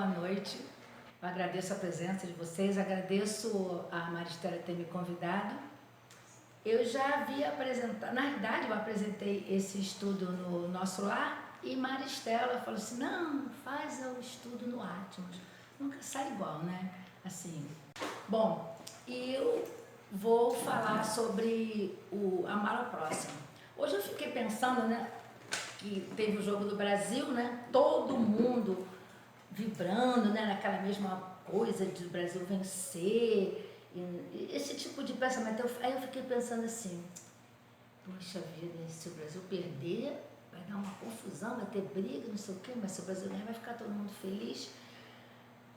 noite. Eu agradeço a presença de vocês, agradeço a Maristela ter me convidado. Eu já havia apresentado, na verdade eu apresentei esse estudo no Nosso Lar e Maristela falou assim, não, faz o estudo no Atmos. Nunca sai igual, né? Assim. Bom, eu vou falar sobre o amar ao próximo. Hoje eu fiquei pensando, né, que teve o Jogo do Brasil, né? Todo mundo vibrando, né, naquela mesma coisa de o Brasil vencer, e esse tipo de pensamento. Aí eu fiquei pensando assim, poxa vida, se o Brasil perder, vai dar uma confusão, vai ter briga, não sei o quê, mas se o Brasil ganhar, vai ficar todo mundo feliz.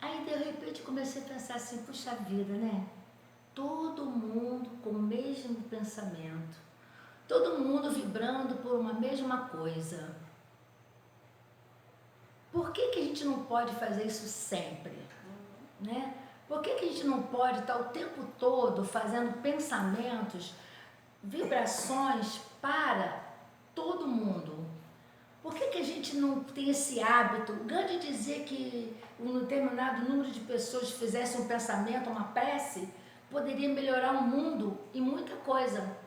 Aí de repente comecei a pensar assim, puxa vida, né? Todo mundo com o mesmo pensamento, todo mundo vibrando por uma mesma coisa. Por que a gente não pode fazer isso sempre? Né? Por que a gente não pode estar o tempo todo fazendo pensamentos, vibrações para todo mundo? Por que a gente não tem esse hábito? O Gandhi dizia que um determinado número de pessoas fizessem um pensamento, uma prece, poderia melhorar o mundo e muita coisa.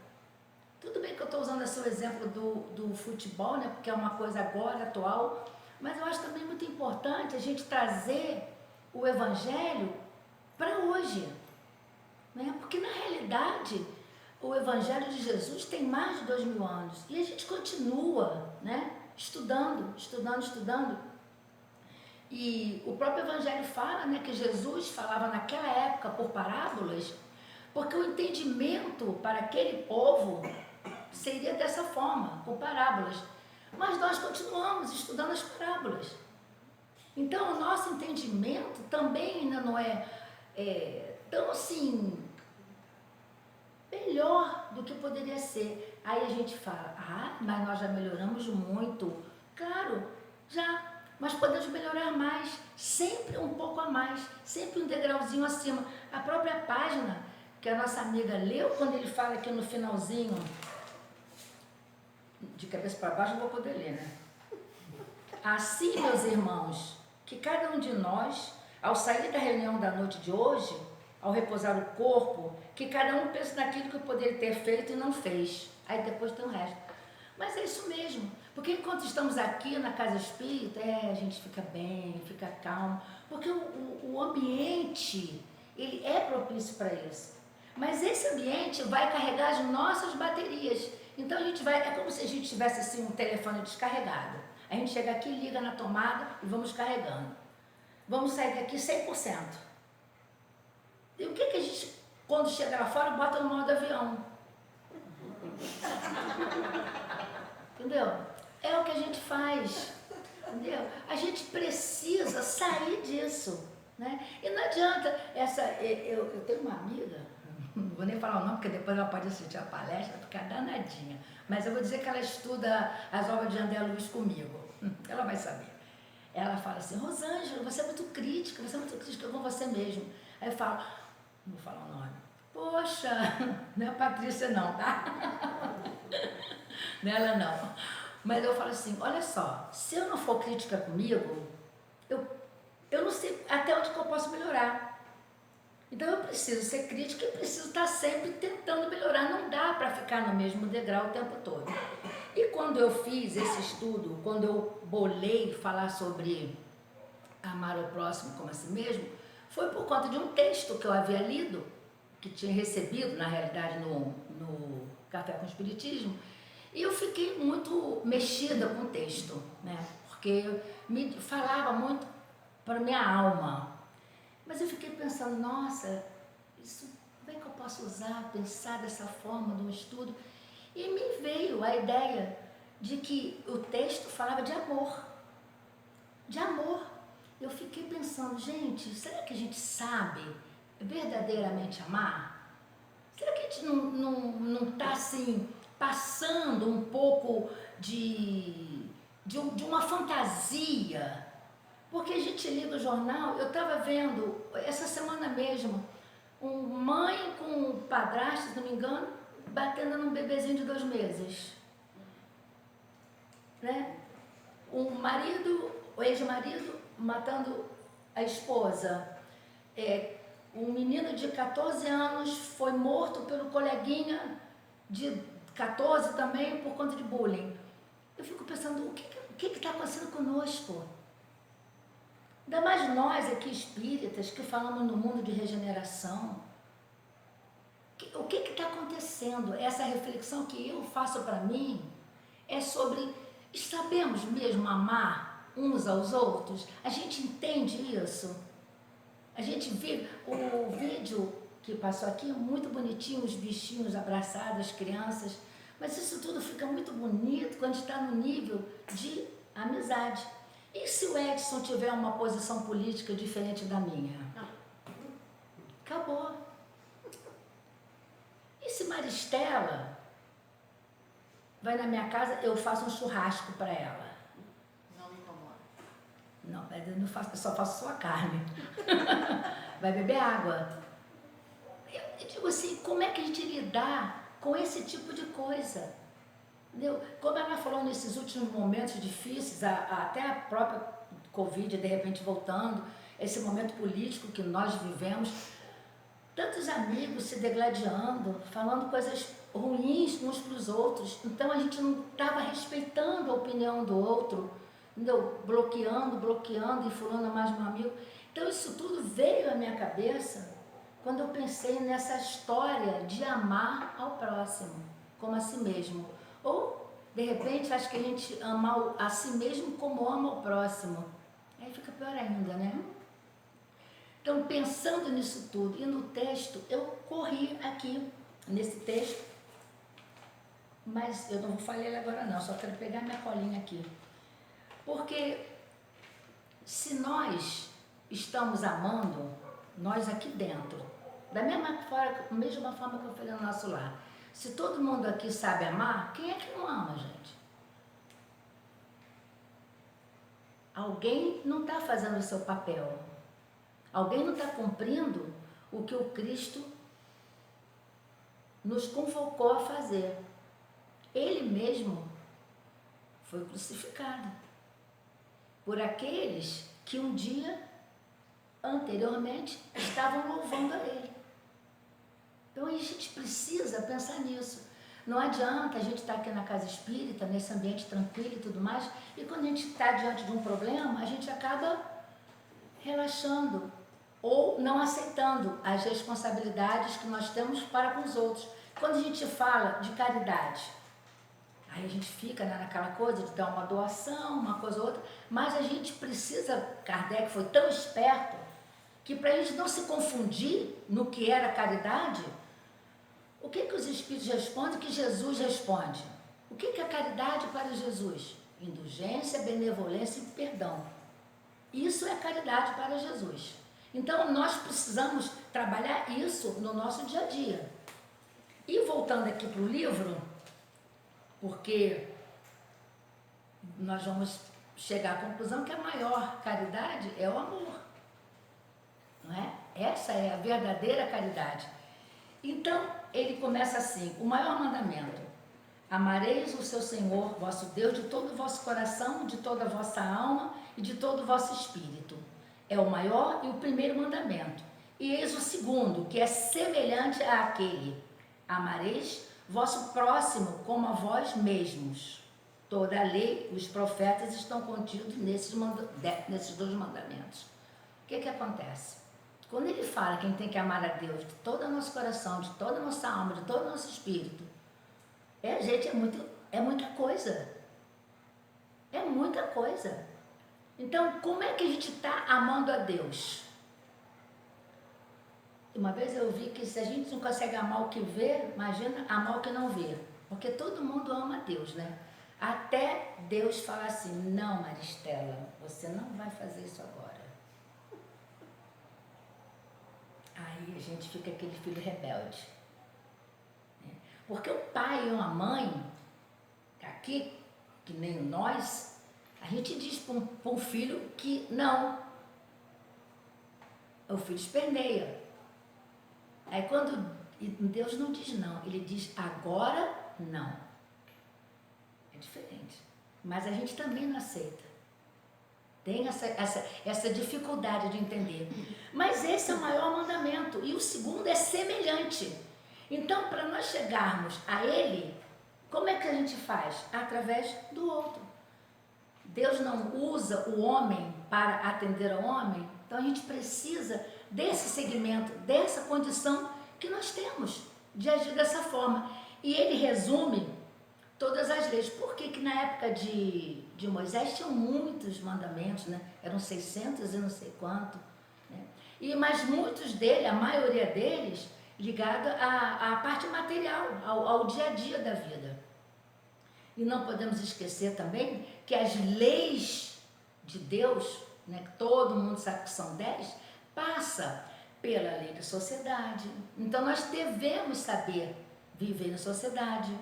Tudo bem que eu estou usando esse exemplo do futebol, né? Porque é uma coisa agora, atual, mas eu acho também muito importante a gente trazer o Evangelho para hoje, né? Porque na realidade o Evangelho de Jesus tem mais de 2000 anos e a gente continua, né? Estudando. E o próprio Evangelho fala, né, que Jesus falava naquela época por parábolas, porque o entendimento para aquele povo seria dessa forma, por parábolas. Mas nós continuamos estudando as parábolas. Então, o nosso entendimento também ainda não é tão assim, melhor do que poderia ser. Aí a gente fala, mas nós já melhoramos muito. Claro, já, mas podemos melhorar mais, sempre um pouco a mais, sempre um degrauzinho acima. A própria página que a nossa amiga leu, quando ele fala aqui no finalzinho, de cabeça para baixo, não vou poder ler, né? Assim, meus irmãos, que cada um de nós, ao sair da reunião da noite de hoje, ao repousar o corpo, que cada um pense naquilo que poderia ter feito e não fez. Aí depois tem o resto. Mas é isso mesmo, porque enquanto estamos aqui na casa espírita, a gente fica bem, fica calmo, porque o ambiente, ele é propício para isso. Mas esse ambiente vai carregar as nossas baterias. Então a gente vai, é como se a gente tivesse assim um telefone descarregado. A gente chega aqui, liga na tomada e vamos carregando. Vamos sair daqui 100%. E o que a gente, quando chega lá fora, bota no modo avião? Entendeu? É o que a gente faz. Entendeu? A gente precisa sair disso. Né? E não adianta, eu tenho uma amiga, não vou nem falar o nome, porque depois ela pode assistir a palestra, ficar danadinha. Mas eu vou dizer que ela estuda as obras de André Luiz comigo. Ela vai saber. Ela fala assim, Rosângela, você é muito crítica com você mesmo. Aí eu falo, não vou falar o nome. Poxa, não é a Patrícia não, tá? Não é ela não. Mas eu falo assim, olha só, se eu não for crítica comigo, eu não sei até onde que eu posso melhorar. Então eu preciso ser crítica e preciso estar sempre tentando melhorar. Não dá para ficar no mesmo degrau o tempo todo. E quando eu fiz esse estudo, quando eu bolei falar sobre amar o próximo como a si mesmo, foi por conta de um texto que eu havia lido, que tinha recebido, na realidade, no Café com Espiritismo, e eu fiquei muito mexida com o texto, né? Porque me falava muito para a minha alma. Mas eu fiquei pensando, nossa, isso, como é que eu posso usar, pensar dessa forma no estudo? E me veio a ideia de que o texto falava de amor. De amor. Eu fiquei pensando, gente, será que a gente sabe verdadeiramente amar? Será que a gente não está assim, passando um pouco de uma fantasia? Porque a gente liga o jornal, eu estava vendo, essa semana mesmo, mãe com um padrasto, se não me engano, batendo num bebezinho de 2 meses. Né? O ex-marido, matando a esposa, um menino de 14 anos foi morto pelo coleguinha de 14 também por conta de bullying. Eu fico pensando, o que está acontecendo conosco? Ainda mais nós aqui espíritas que falamos no mundo de regeneração. O que está acontecendo? Essa reflexão que eu faço para mim é sobre, sabemos mesmo amar uns aos outros? A gente entende isso? A gente vê o vídeo que passou aqui, muito bonitinho, os bichinhos abraçados, as crianças, mas isso tudo fica muito bonito quando está no nível de amizade. E se o Edson tiver uma posição política diferente da minha? Acabou. E se Maristela vai na minha casa, eu faço um churrasco para ela? Não me incomoda. Não, eu não faço, eu só faço sua carne. Vai beber água. Eu digo assim, como é que a gente lidar com esse tipo de coisa? Entendeu? Como ela falou nesses últimos momentos difíceis, até a própria Covid de repente voltando, esse momento político que nós vivemos, tantos amigos se degladiando, falando coisas ruins uns para os outros, então a gente não estava respeitando a opinião do outro, entendeu? Bloqueando, e fulano é mais meu amigo. Então isso tudo veio à minha cabeça quando eu pensei nessa história de amar ao próximo, como a si mesmo. Ou, de repente, acho que a gente ama a si mesmo como ama o próximo. Aí fica pior ainda, né? Então, pensando nisso tudo, e no texto, eu corri aqui, nesse texto, mas eu não vou falar ele agora não, só quero pegar minha colinha aqui. Porque se nós estamos amando, nós aqui dentro, da mesma forma que eu falei no nosso lar, se todo mundo aqui sabe amar, quem é que não ama, gente? Alguém não está fazendo o seu papel. Alguém não está cumprindo o que o Cristo nos convocou a fazer. Ele mesmo foi crucificado por aqueles que um dia, anteriormente, estavam louvando a Ele. Então a gente precisa pensar nisso. Não adianta a gente estar aqui na casa espírita, nesse ambiente tranquilo e tudo mais, e quando a gente está diante de um problema, a gente acaba relaxando ou não aceitando as responsabilidades que nós temos para com os outros. Quando a gente fala de caridade, aí a gente fica naquela coisa de dar uma doação, uma coisa ou outra, mas a gente precisa, Kardec foi tão esperto, que para a gente não se confundir no que era caridade, o que os Espíritos respondem que Jesus responde? O que é caridade para Jesus? Indulgência, benevolência e perdão. Isso é caridade para Jesus. Então, nós precisamos trabalhar isso no nosso dia a dia. E voltando aqui para o livro, porque nós vamos chegar à conclusão que a maior caridade é o amor. Não é? Essa é a verdadeira caridade. Então, ele começa assim, o maior mandamento: amareis o seu Senhor, vosso Deus, de todo o vosso coração, de toda a vossa alma e de todo o vosso espírito. É o maior e o primeiro mandamento. E eis o segundo, que é semelhante àquele: amareis vosso próximo como a vós mesmos. Toda a lei, os profetas estão contidos nesses dois mandamentos. O que acontece? Quando ele fala que a gente tem que amar a Deus de todo o nosso coração, de toda a nossa alma, de todo o nosso espírito, gente, é muita coisa. É muita coisa. Então, como é que a gente está amando a Deus? Uma vez eu vi que se a gente não consegue amar o que vê, imagina amar o que não vê. Porque todo mundo ama a Deus, né? Até Deus falar assim: não, Maristela, você não vai fazer isso agora. Aí a gente fica aquele filho rebelde. Porque o pai ou a mãe, aqui, que nem nós, a gente diz para um filho que não. O filho esperneia. Aí quando Deus não diz não, ele diz agora não. É diferente. Mas a gente também não aceita. Tem essa dificuldade de entender. Mas esse é o maior mandamento. E o segundo é semelhante. Então, para nós chegarmos a ele, como é que a gente faz? Através do outro. Deus não usa o homem para atender ao homem. Então, a gente precisa desse segmento, dessa condição que nós temos de agir dessa forma. E ele resume todas as leis. Por que na época de Moisés tinham muitos mandamentos, né? Eram 600 e não sei quanto, né? Mas muitos deles, a maioria deles, ligado à parte material, ao dia a dia da vida. E não podemos esquecer também que as leis de Deus, né, que todo mundo sabe que são 10, passa pela lei da sociedade. Então nós devemos saber viver na sociedade,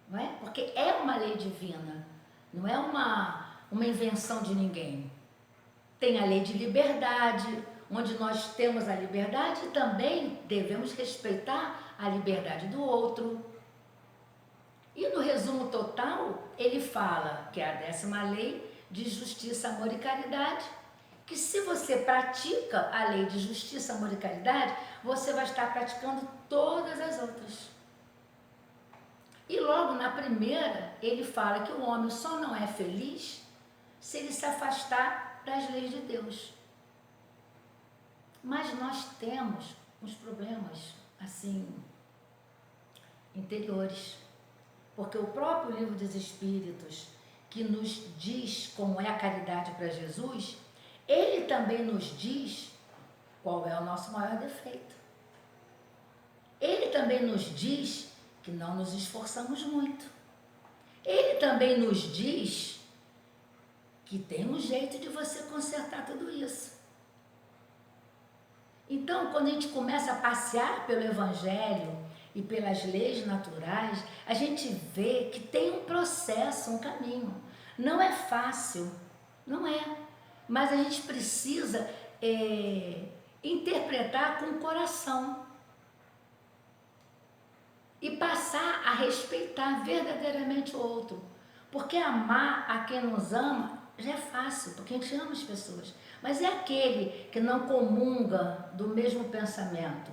não é? Porque é uma lei divina, não é uma invenção de ninguém. Tem a lei de liberdade, onde nós temos a liberdade e também devemos respeitar a liberdade do outro. E no resumo total, ele fala que é a 10ª lei de justiça, amor e caridade, que se você pratica a lei de justiça, amor e caridade, você vai estar praticando todas as outras. E logo na primeira, ele fala que o homem só não é feliz se ele se afastar das leis de Deus. Mas nós temos uns problemas, assim, interiores. Porque o próprio livro dos Espíritos, que nos diz como é a caridade para Jesus, ele também nos diz qual é o nosso maior defeito. Ele também nos diz que não nos esforçamos muito. Ele também nos diz que tem um jeito de você consertar tudo isso. Então, quando a gente começa a passear pelo Evangelho e pelas leis naturais, a gente vê que tem um processo, um caminho. Não é fácil, não é. Mas a gente precisa interpretar com o coração. E passar a respeitar verdadeiramente o outro. Porque amar a quem nos ama já é fácil, porque a gente ama as pessoas. Mas é aquele que não comunga do mesmo pensamento.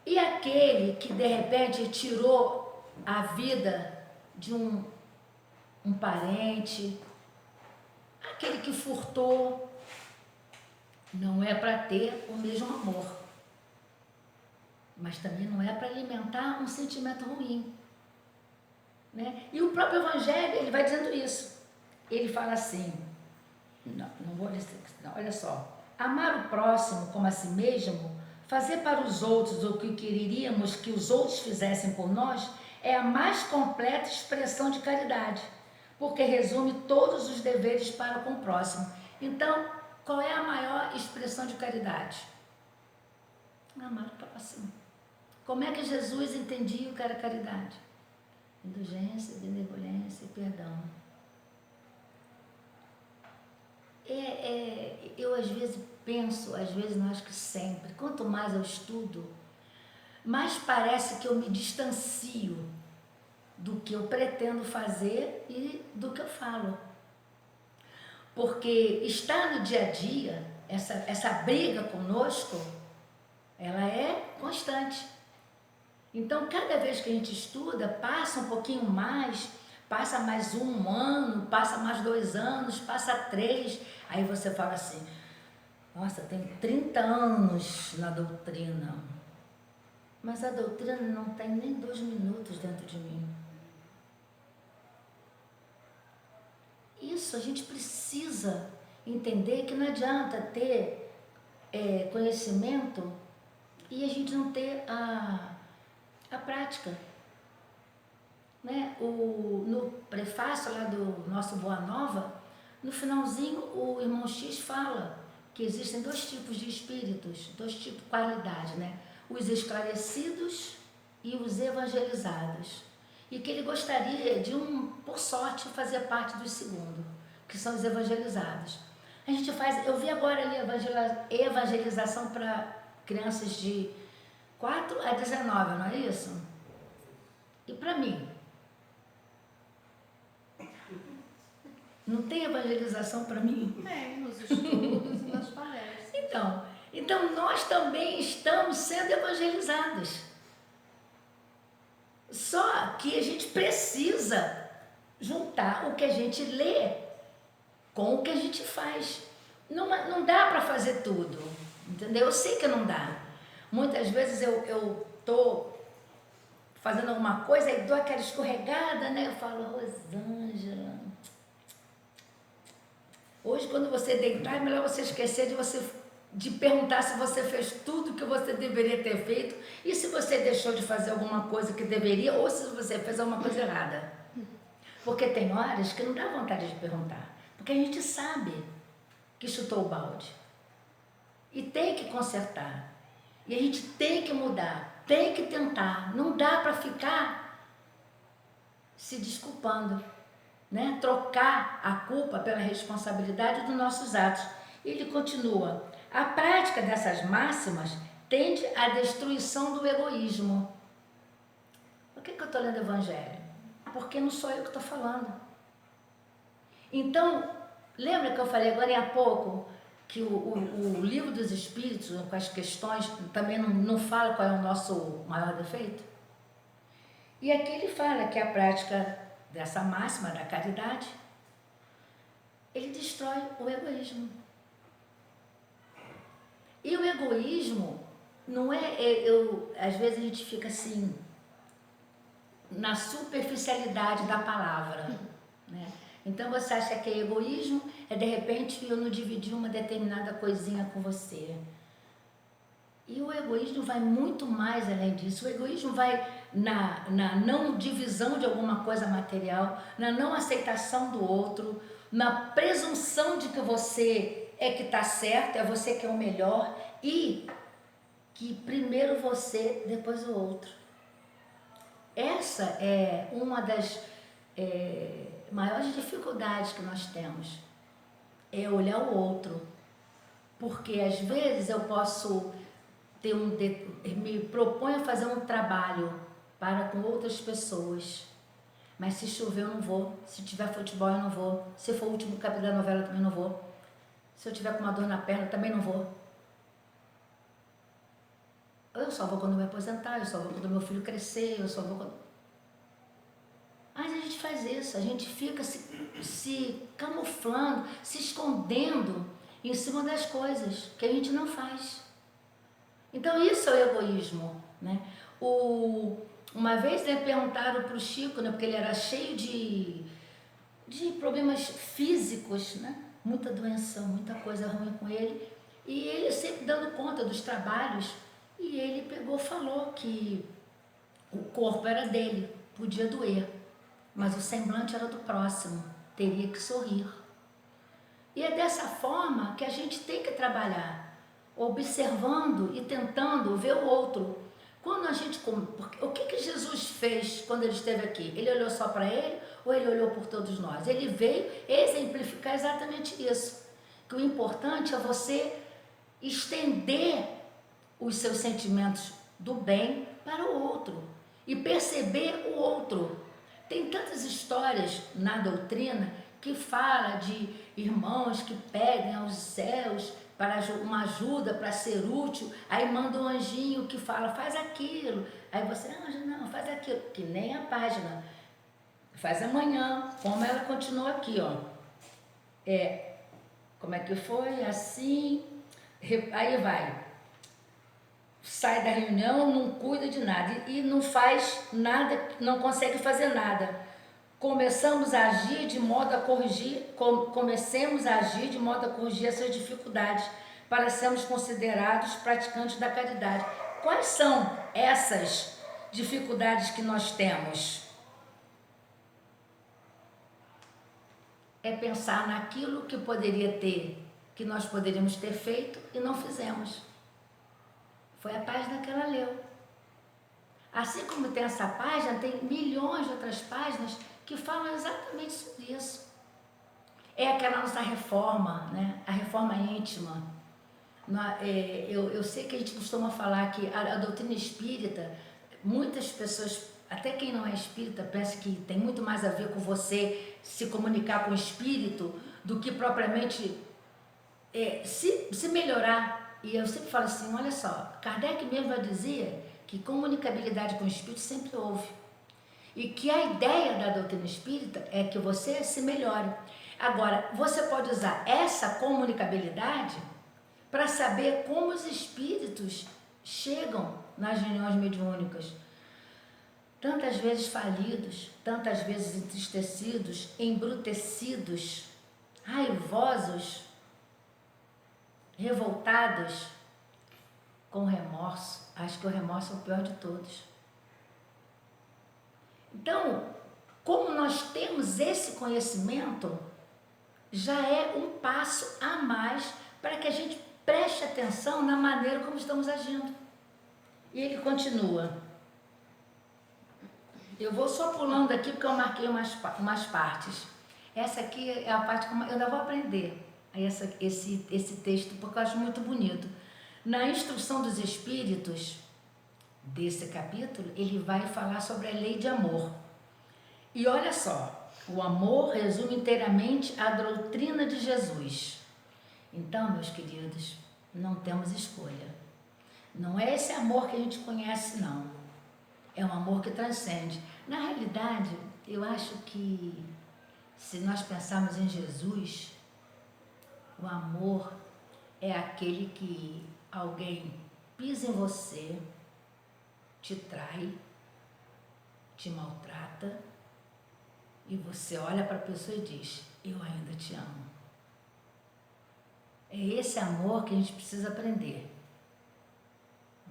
E aquele que de repente tirou a vida de um parente, aquele que furtou, não é para ter o mesmo amor. Mas também não é para alimentar um sentimento ruim, né? E o próprio Evangelho, ele vai dizendo isso. Ele fala assim, não vou dizer, não, olha só. Amar o próximo como a si mesmo, fazer para os outros o que queríamos que os outros fizessem por nós, é a mais completa expressão de caridade, porque resume todos os deveres para com o próximo. Então, qual é a maior expressão de caridade? Amar o próximo. Como é que Jesus entendia o que era caridade? Indulgência, benevolência e perdão. Eu às vezes penso, às vezes não, acho que sempre, quanto mais eu estudo, mais parece que eu me distancio do que eu pretendo fazer e do que eu falo. Porque estar no dia a dia, essa briga conosco, ela é constante. Então, cada vez que a gente estuda, passa um pouquinho mais, passa mais um ano, passa mais 2 anos, passa 3, aí você fala assim, nossa, tenho 30 anos na doutrina, mas a doutrina não tem nem 2 minutos dentro de mim. Isso, a gente precisa entender que não adianta ter conhecimento e a gente não ter a prática, né? No prefácio lá do nosso Boa Nova, no finalzinho o irmão X fala que existem 2 tipos de espíritos, 2 tipos de qualidade, né? Os esclarecidos e os evangelizados. E que ele gostaria de por sorte, fazer parte do segundo, que são os evangelizados. A gente faz, eu vi agora ali evangelização para crianças de 4 a 19, não é isso? E para mim? Não tem evangelização para mim? Tem, nos estudos e nas palestras. Então nós também estamos sendo evangelizados. Só que a gente precisa juntar o que a gente lê com o que a gente faz. Não dá para fazer tudo, entendeu? Eu sei que não dá. Muitas vezes eu tô fazendo alguma coisa e dou aquela escorregada, né? Eu falo, Rosângela, hoje quando você deitar é melhor você esquecer de perguntar se você fez tudo que você deveria ter feito e se você deixou de fazer alguma coisa que deveria ou se você fez alguma coisa errada. Porque tem horas que não dá vontade de perguntar, porque a gente sabe que chutou o balde e tem que consertar e a gente tem que mudar, tem que tentar, não dá para ficar se desculpando, né? Trocar a culpa pela responsabilidade dos nossos atos. Ele continua, a prática dessas máximas tende à destruição do egoísmo. Por que eu estou lendo o Evangelho? Porque não sou eu que estou falando. Então, lembra que eu falei agora há pouco que o livro dos Espíritos, com as questões, também não fala qual é o nosso maior defeito? E aqui ele fala que a prática dessa máxima da caridade, ele destrói o egoísmo. E o egoísmo não é, às vezes a gente fica assim, na superficialidade da palavra, né? Então você acha que é egoísmo, de repente eu não dividi uma determinada coisinha com você. E o egoísmo vai muito mais além disso. O egoísmo vai na não divisão de alguma coisa material, na não aceitação do outro, na presunção de que você é que está certo, é você que é o melhor e que primeiro você, depois o outro. Essa é uma das maiores dificuldades que nós temos, é olhar o outro. Porque às vezes eu posso me proponho a fazer um trabalho para com outras pessoas, mas se chover eu não vou, se tiver futebol eu não vou, se for o último capítulo da novela eu também não vou, se eu tiver com uma dor na perna eu também não vou. Eu só vou quando me aposentar, eu só vou quando meu filho crescer, eu só vou quando... Mas a gente faz isso, a gente fica se camuflando, se escondendo em cima das coisas que a gente não faz. Então isso é o egoísmo, né? Uma vez, né, perguntaram para o Chico, né, porque ele era cheio de problemas físicos, né? Muita doença, muita coisa ruim com ele, e ele sempre dando conta dos trabalhos, e ele pegou e falou que o corpo era dele, podia doer, mas o semblante era do próximo, teria que sorrir. E é dessa forma que a gente tem que trabalhar, observando e tentando ver o outro. Quando a gente... O que Jesus fez quando ele esteve aqui? Ele olhou só para ele ou ele olhou por todos nós? Ele veio exemplificar exatamente isso. Que o importante é você estender os seus sentimentos do bem para o outro e perceber o outro. Tem tantas histórias na doutrina que fala de irmãos que pedem aos céus para uma ajuda, para ser útil, aí manda um anjinho que fala, faz aquilo, aí você, anjo, não, faz aquilo, que nem a página, faz amanhã, como ela continua aqui, ó, como é que foi, assim, aí vai, sai da reunião, não cuida de nada, e não faz nada, não consegue fazer nada. Comecemos a agir de modo a corrigir essas dificuldades, para sermos considerados praticantes da caridade. Quais são essas dificuldades que nós temos? É pensar naquilo que que nós poderíamos ter feito e não fizemos. Foi a página que ela leu. Assim como tem essa página, tem milhões de outras páginas que falam exatamente sobre isso. É aquela nossa reforma, né? A reforma íntima. Eu sei que a gente costuma falar que a doutrina espírita, muitas pessoas até quem não é espírita pensa que tem muito mais a ver com você se comunicar com o espírito do que propriamente se melhorar. E eu sempre falo assim, olha só, Kardec mesmo já dizia que comunicabilidade com o espírito sempre houve. E que a ideia da doutrina espírita é que você se melhore. Agora, você pode usar essa comunicabilidade para saber como os espíritos chegam nas reuniões mediúnicas. Tantas vezes falidos, tantas vezes entristecidos, embrutecidos, raivosos, revoltados, com remorso. Acho que o remorso é o pior de todos. Então, como nós temos esse conhecimento, já é um passo a mais para que a gente preste atenção na maneira como estamos agindo. E ele continua. Eu vou só pulando aqui porque eu marquei umas partes. Essa aqui é a parte que eu ainda vou aprender esse texto, porque eu acho muito bonito. Na instrução dos espíritos, desse capítulo, ele vai falar sobre a lei de amor. E olha só, o amor resume inteiramente a doutrina de Jesus. Então, meus queridos, não temos escolha. Não é esse amor que a gente conhece, não. É um amor que transcende. Na realidade, eu acho que se nós pensarmos em Jesus, o amor é aquele que alguém pisa em você, te trai, te maltrata, e você olha para a pessoa e diz, eu ainda te amo. É esse amor que a gente precisa aprender.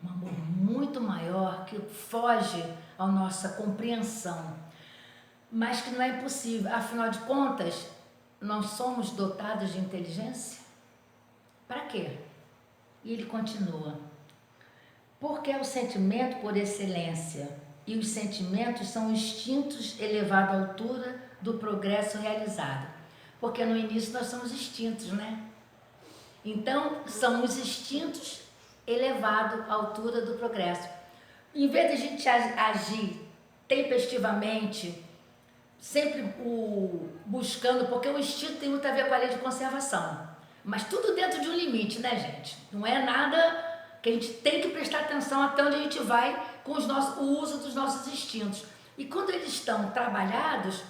Um amor muito maior que foge à nossa compreensão, mas que não é impossível. Afinal de contas, nós somos dotados de inteligência? Para quê? E ele continua. Porque é o sentimento por excelência, e os sentimentos são instintos elevados à altura do progresso realizado. Porque no início nós somos instintos, né? Então, são os instintos elevados à altura do progresso. Em vez de a gente agir tempestivamente, sempre buscando, porque o instinto tem muito a ver com a lei de conservação. Mas tudo dentro de um limite, né, gente? Não é nada que a gente tem que prestar atenção até onde a gente vai com o uso dos nossos instintos. E quando eles estão trabalhados,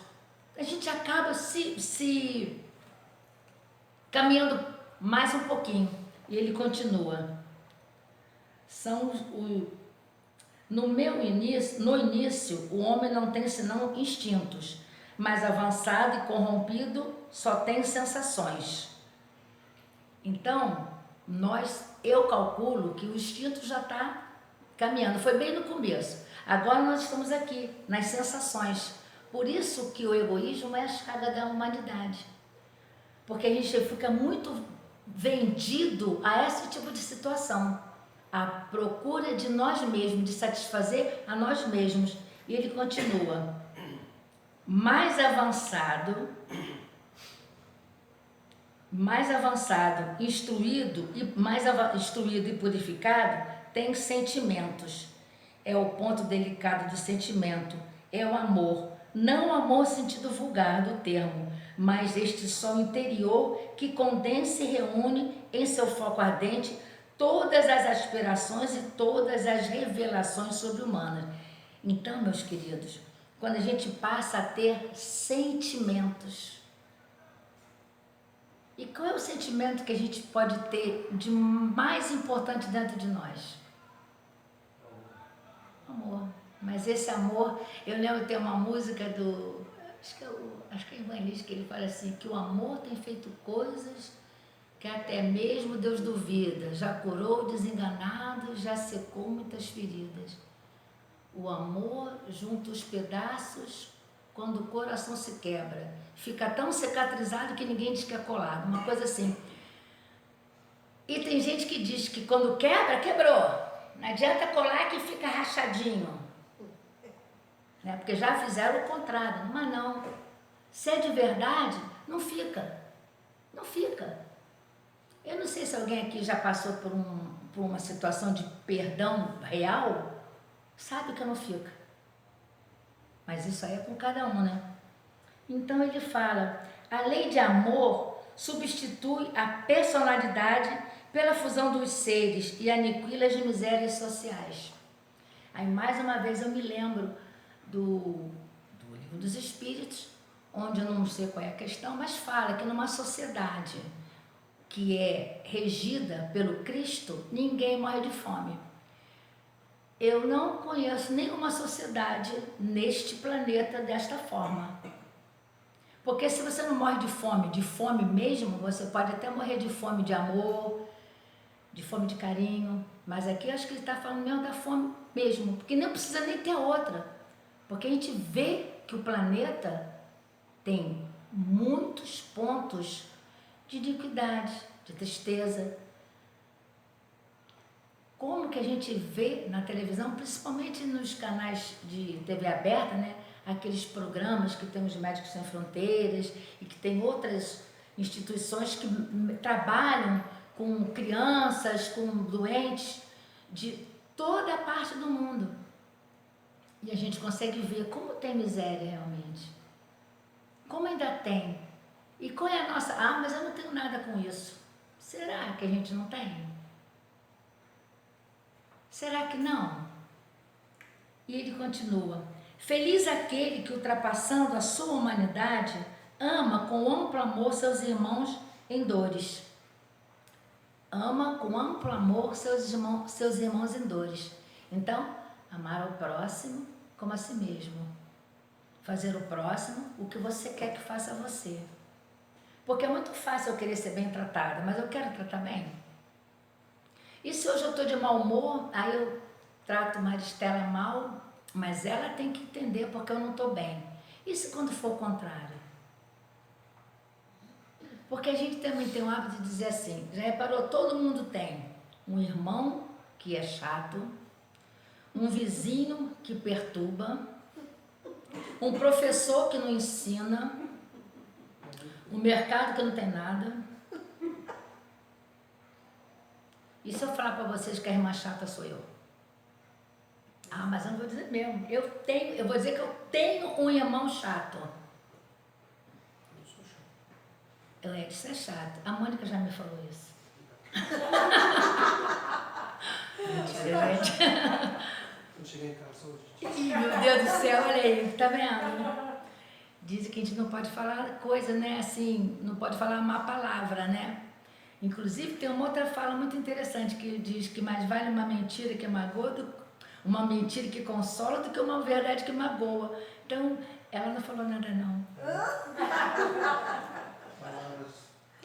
a gente acaba se caminhando mais um pouquinho. E ele continua. No início, o homem não tem senão instintos, mas avançado e corrompido só tem sensações. Então, eu calculo que o instinto já está caminhando, foi bem no começo. Agora nós estamos aqui, nas sensações. Por isso que o egoísmo é a escada da humanidade. Porque a gente fica muito vendido a esse tipo de situação. A procura de nós mesmos, de satisfazer a nós mesmos. E ele continua. Mais avançado, instruído e purificado, tem sentimentos. É o ponto delicado do sentimento, é o amor. Não o amor sentido vulgar do termo, mas este sol interior que condensa e reúne em seu foco ardente todas as aspirações e todas as revelações sobre-humanas. Então, meus queridos, quando a gente passa a ter sentimentos, e qual é o sentimento que a gente pode ter de mais importante dentro de nós? Amor. Mas esse amor, eu lembro de ter uma música do, acho que é Ivan Lins, que ele fala assim, que o amor tem feito coisas que até mesmo Deus duvida, já curou desenganados, já secou muitas feridas. O amor junta os pedaços quando o coração se quebra. Fica tão cicatrizado que ninguém diz que é colado, uma coisa assim. E tem gente que diz que quando quebra, quebrou. Não adianta colar que fica rachadinho. Né? Porque já fizeram o contrário, mas não. Se é de verdade, não fica. Não fica. Eu não sei se alguém aqui já passou por uma situação de perdão real, sabe que não fica. Mas isso aí é com cada um, né? Então ele fala, a lei de amor substitui a personalidade pela fusão dos seres e aniquila as misérias sociais. Aí mais uma vez eu me lembro do Livro dos Espíritos, onde eu não sei qual é a questão, mas fala que numa sociedade que é regida pelo Cristo, ninguém morre de fome. Eu não conheço nenhuma sociedade neste planeta desta forma. Porque se você não morre de fome mesmo, você pode até morrer de fome de amor, de fome de carinho, mas aqui eu acho que ele está falando mesmo da fome mesmo, porque não precisa nem ter outra, porque a gente vê que o planeta tem muitos pontos de iniquidade, de tristeza. Como que a gente vê na televisão, principalmente nos canais de TV aberta, né? Aqueles programas que tem os Médicos Sem Fronteiras e que tem outras instituições que trabalham com crianças, com doentes de toda a parte do mundo. E a gente consegue ver como tem miséria realmente. Como ainda tem. E qual é a nossa... Ah, mas eu não tenho nada com isso. Será que a gente não tem? Será que não? E ele continua. Feliz aquele que, ultrapassando a sua humanidade, ama com amplo amor seus irmãos em dores. Ama com amplo amor seus irmãos em dores. Então, amar ao próximo como a si mesmo. Fazer o próximo o que você quer que faça a você. Porque é muito fácil eu querer ser bem tratada, mas eu quero tratar bem. E se hoje eu estou de mau humor, aí eu trato Maristela mal, mas ela tem que entender porque eu não estou bem. E se quando for o contrário? Porque a gente também tem o hábito de dizer assim, já reparou, todo mundo tem um irmão que é chato, um vizinho que perturba, um professor que não ensina, um mercado que não tem nada. E se eu falar para vocês que a irmã chata sou eu? Ah, mas eu não vou dizer mesmo. Eu vou dizer que eu tenho um irmão chato. Eu disse, é chato. A Mônica já me falou isso. Mentira, gente. Eu cheguei em casa hoje. Ih, meu Deus do céu, olha aí, tá vendo? Dizem que a gente não pode falar coisa, né, assim, não pode falar uma palavra, né? Inclusive tem uma outra fala muito interessante que diz que mais vale uma mentira que magoa, uma mentira que consola do que uma verdade que magoa. Então, ela não falou nada não.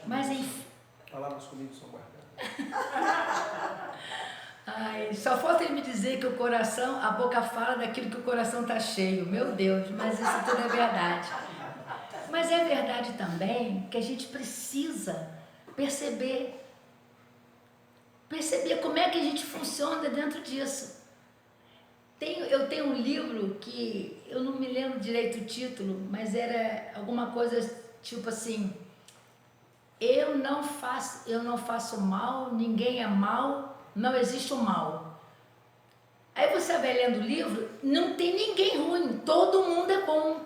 Mas enfim. Palavras comigo são guardadas. Ai, só falta ele me dizer que o coração, a boca fala daquilo que o coração está cheio. Meu Deus, mas isso tudo é verdade. Mas é verdade também que a gente precisa perceber como é que a gente funciona dentro disso. Eu tenho um livro que eu não me lembro direito o título, mas era alguma coisa tipo assim, eu não faço mal, ninguém é mal, não existe o mal. Aí você vai lendo o livro, não tem ninguém ruim, todo mundo é bom.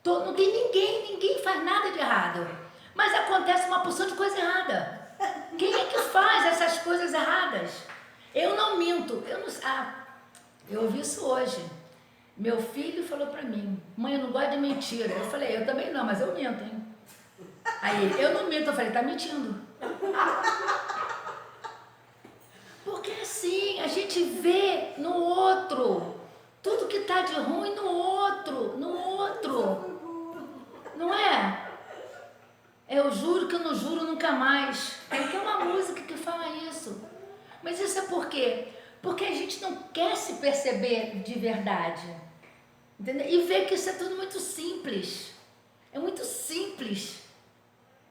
Não tem ninguém faz nada de errado. Mas acontece uma porção de coisa errada. Quem é que faz essas coisas erradas? Eu não minto. Eu ouvi isso hoje. Meu filho falou pra mim, mãe, eu não gosto de mentira. Eu falei, eu também não, mas eu minto, hein? Aí ele, eu não minto. Eu falei, tá mentindo. Porque assim, a gente vê no outro, tudo que tá de ruim no outro. Não é? Eu juro que eu não juro nunca mais. Tem uma música que fala isso. Mas isso é por quê? Porque a gente não quer se perceber de verdade. Entendeu? E ver que isso é tudo muito simples. É muito simples.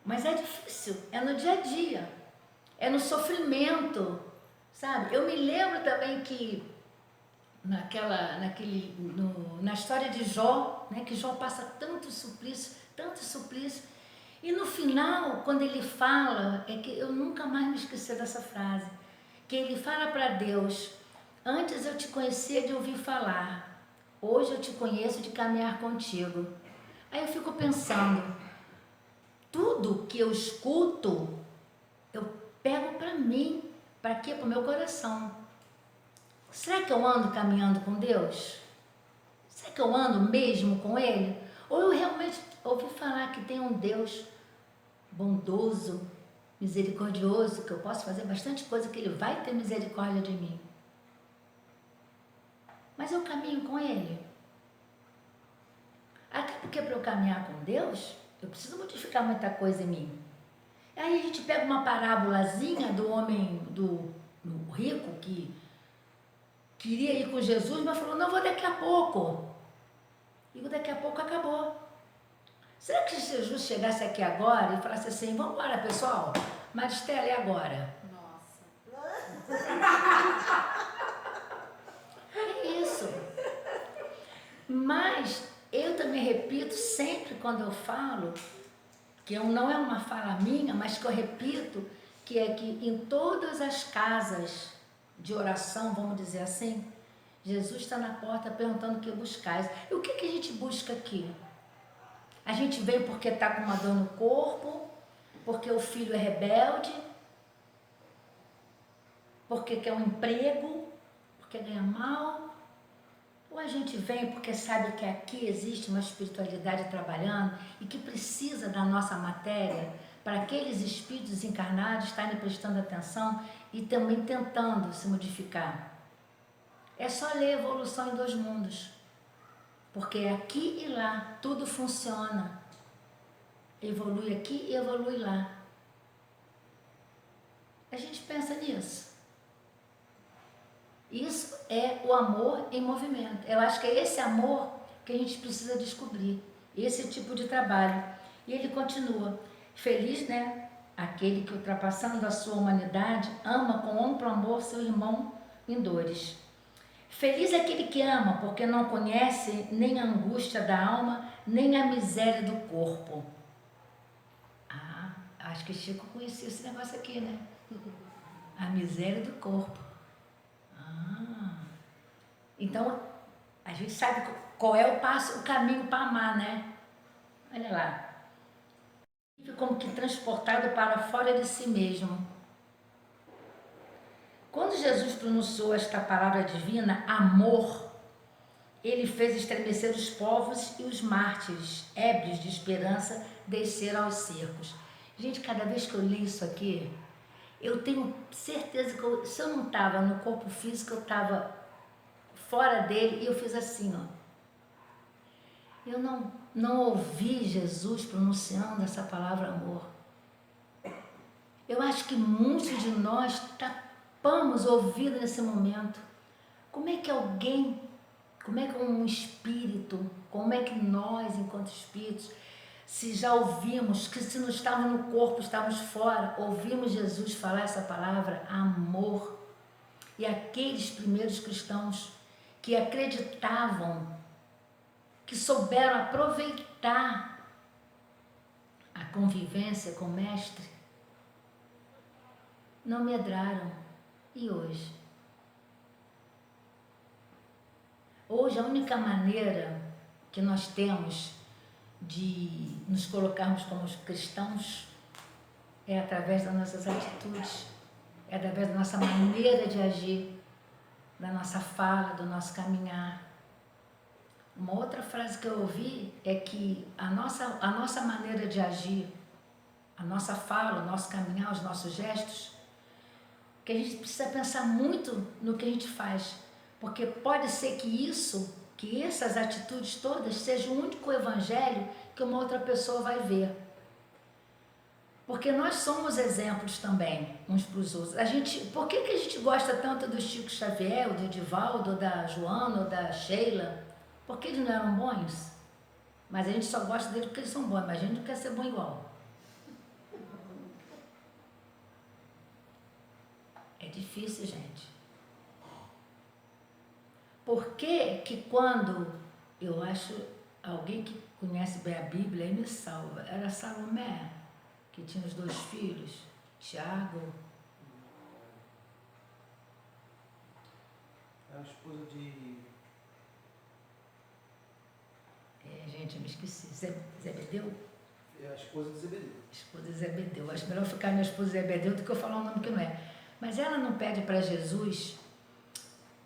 Mas é difícil. É no dia a dia. É no sofrimento. Sabe? Eu me lembro também que na história de Jó, né, que Jó passa tanto suplício, e no final, quando ele fala, é que eu nunca mais me esqueci dessa frase, que ele fala para Deus, antes eu te conhecia de ouvir falar, Hoje eu te conheço de caminhar contigo. Aí eu fico pensando, tudo que eu escuto, eu pego para mim. Para quê? Para o meu coração. Será que eu ando caminhando com Deus? Será que eu ando mesmo com Ele? Ou eu realmente ouvi falar que tem um Deus bondoso, misericordioso, que eu posso fazer bastante coisa, que Ele vai ter misericórdia de mim. Mas eu caminho com Ele. Até porque para eu caminhar com Deus, eu preciso modificar muita coisa em mim. Aí a gente pega uma parábolazinha do homem, do rico, que queria ir com Jesus, mas falou, não, vou daqui a pouco. E daqui a pouco acabou. Será que se Jesus chegasse aqui agora e falasse assim, vamos embora, pessoal, Maristela, é agora? Nossa. É isso. Mas eu também repito sempre quando eu falo, que não é uma fala minha, mas que eu repito, que é que em todas as casas de oração, vamos dizer assim, Jesus está na porta perguntando o que buscais. E o que a gente busca aqui? A gente vem porque está com uma dor no corpo, porque o filho é rebelde, porque quer um emprego, porque ganha mal, ou a gente vem porque sabe que aqui existe uma espiritualidade trabalhando e que precisa da nossa matéria para aqueles espíritos encarnados estarem prestando atenção e também tentando se modificar. É só ler Evolução em Dois Mundos, porque aqui e lá tudo funciona. Evolui aqui e evolui lá. A gente pensa nisso. Isso é o amor em movimento. Eu acho que é esse amor que a gente precisa descobrir. Esse tipo de trabalho. E ele continua. Feliz, né? Aquele que, ultrapassando a sua humanidade, ama com amplo amor seu irmão em dores. Feliz é aquele que ama, porque não conhece nem a angústia da alma, nem a miséria do corpo. Ah, acho que Chico conhecia esse negócio aqui, né? A miséria do corpo. Então, a gente sabe qual é o caminho para amar, né? Olha lá. Como que transportado para fora de si mesmo. Quando Jesus pronunciou esta palavra divina, amor, ele fez estremecer os povos e os mártires, ébrios de esperança, desceram aos cercos. Gente, cada vez que eu li isso aqui, eu tenho certeza que se eu não estava no corpo físico, eu estava fora dele e eu fiz assim, ó. Eu não ouvi Jesus pronunciando essa palavra amor. Eu acho que muitos de nós tapamos o ouvido nesse momento. Como é que um espírito, como é que nós, enquanto espíritos, se já ouvimos, que se não estávamos no corpo, estávamos fora, ouvimos Jesus falar essa palavra, amor. E aqueles primeiros cristãos que acreditavam, que souberam aproveitar a convivência com o Mestre, não medraram. E hoje? Hoje a única maneira que nós temos de nos colocarmos como cristãos é através das nossas atitudes, é através da nossa maneira de agir, da nossa fala, do nosso caminhar. Uma outra frase que eu ouvi é que a nossa maneira de agir, a nossa fala, o nosso caminhar, os nossos gestos, que a gente precisa pensar muito no que a gente faz, porque pode ser que essas atitudes todas sejam o único evangelho que uma outra pessoa vai ver. Porque nós somos exemplos também, uns para os outros. Por que a gente gosta tanto do Chico Xavier, do Divaldo, da Joana, ou da Sheila? Porque eles não eram bons? Mas a gente só gosta deles porque eles são bons, mas a gente não quer ser bom igual. É difícil, gente. Por que quando eu acho alguém que conhece bem a Bíblia aí me salva? Era Salomé, que tinha os 2 filhos, Tiago. É a esposa de Gente, eu me esqueci. Zebedeu? É a esposa de Zebedeu. Esposa de Zebedeu. Acho melhor ficar minha esposa Zebedeu do que eu falar um nome que não é. Mas ela não pede para Jesus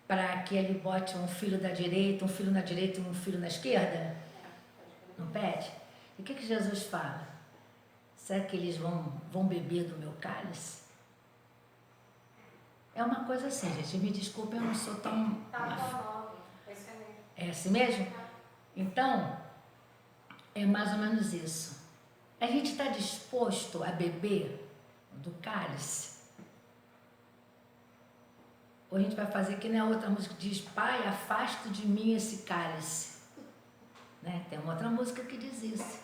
para que ele bote um filho da direita, um filho na direita e um filho na esquerda? Não pede? E o que Jesus fala? Será que eles vão beber do meu cálice? É uma coisa assim, gente. Me desculpe, eu não sou tão... Tá no 9, é isso mesmo. É assim mesmo? Então, é mais ou menos isso. A gente está disposto a beber do cálice? Ou a gente vai fazer que nem a outra música que diz: Pai, afasta de mim esse cálice. Né? Tem uma outra música que diz isso.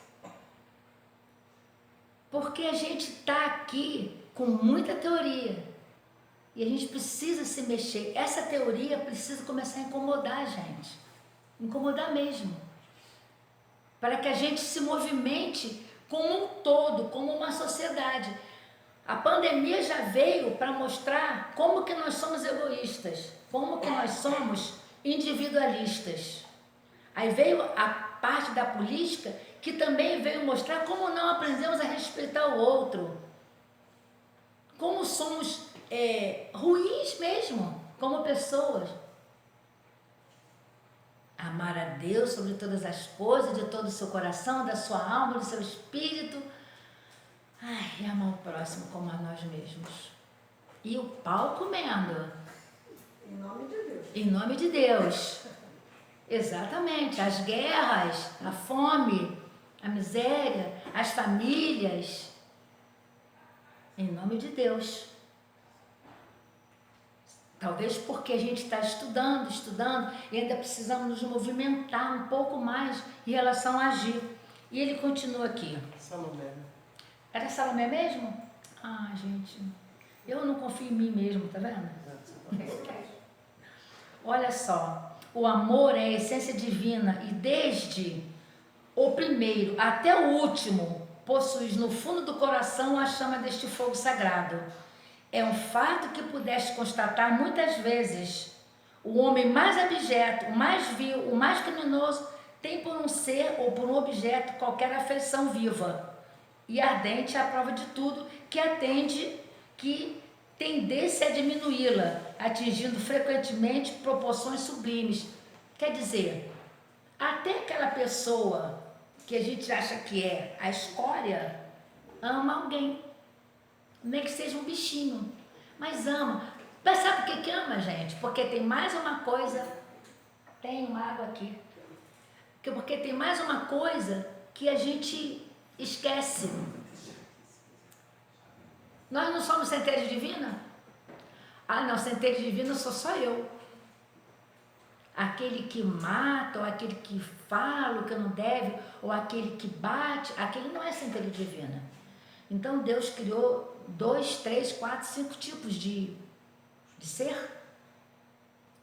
Porque a gente está aqui com muita teoria. E a gente precisa se mexer. Essa teoria precisa começar a incomodar a gente. Incomodar mesmo. Para que a gente se movimente como um todo, como uma sociedade. A pandemia já veio para mostrar como que nós somos egoístas, como que nós somos individualistas. Aí veio a parte da política que também veio mostrar como não aprendemos a respeitar o outro. Como somos ruins mesmo, como pessoas. Amar a Deus sobre todas as coisas, de todo o seu coração, da sua alma, do seu espírito. Ai, e amar o próximo como a nós mesmos. E o pau comendo. Em nome de Deus. Em nome de Deus. Exatamente. As guerras, a fome, a miséria, as famílias. Em nome de Deus. Talvez porque a gente está estudando, e ainda precisamos nos movimentar um pouco mais em relação a agir. E ele continua aqui. Salomé. Era Salomé mesmo? Ah, gente, eu não confio em mim mesmo, tá vendo? É isso mesmo. Olha só, o amor é a essência divina e desde o primeiro até o último possuis no fundo do coração a chama deste fogo sagrado. É um fato que pudeste constatar muitas vezes. O homem mais abjeto, o mais vil, o mais criminoso tem por um ser ou por um objeto qualquer afeição viva e ardente à prova de tudo, que tendesse a diminuí-la, atingindo frequentemente proporções sublimes. Quer dizer, até aquela pessoa que a gente acha que é a escória, ama alguém, nem que seja um bichinho, mas ama. Mas sabe por que ama, gente? Porque tem mais uma coisa, tem uma água aqui, porque tem mais uma coisa que a gente esquece. Nós não somos centelha divina? Ah, não, centelha divina sou só eu. Aquele que mata, ou aquele que fala o que não deve, ou aquele que bate, aquele não é centelha divina. Então Deus criou 2, 3, 4, 5 tipos de ser?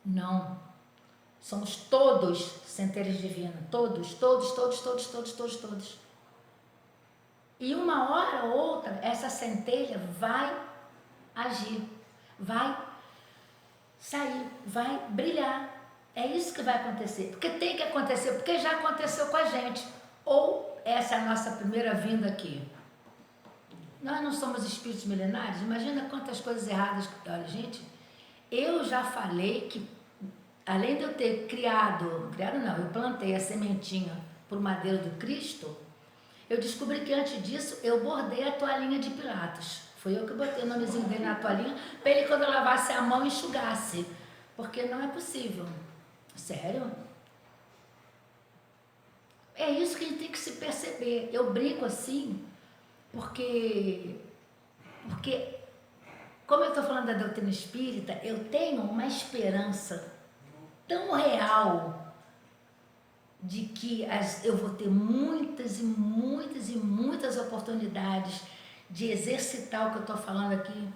Não. Somos todos centelhas divinas. Todos. E uma hora ou outra, essa centelha vai agir, vai sair, vai brilhar. É isso que vai acontecer. Porque tem que acontecer, porque já aconteceu com a gente. Ou essa é a nossa primeira vinda aqui. Nós não somos espíritos milenares. Imagina quantas coisas erradas. Olha, gente, eu já falei que, além de eu ter eu plantei a sementinha por madeira do Cristo. Eu descobri que antes disso eu bordei a toalhinha de Pilatos. Foi eu que botei o nomezinho dele na toalhinha para ele, quando eu lavasse a mão, enxugasse. Porque não é possível. Sério? É isso que a gente tem que se perceber. Eu brinco assim, porque como eu estou falando da doutrina espírita, eu tenho uma esperança tão real de que eu vou ter muitas e muitas e muitas oportunidades de exercitar o que eu estou falando aqui.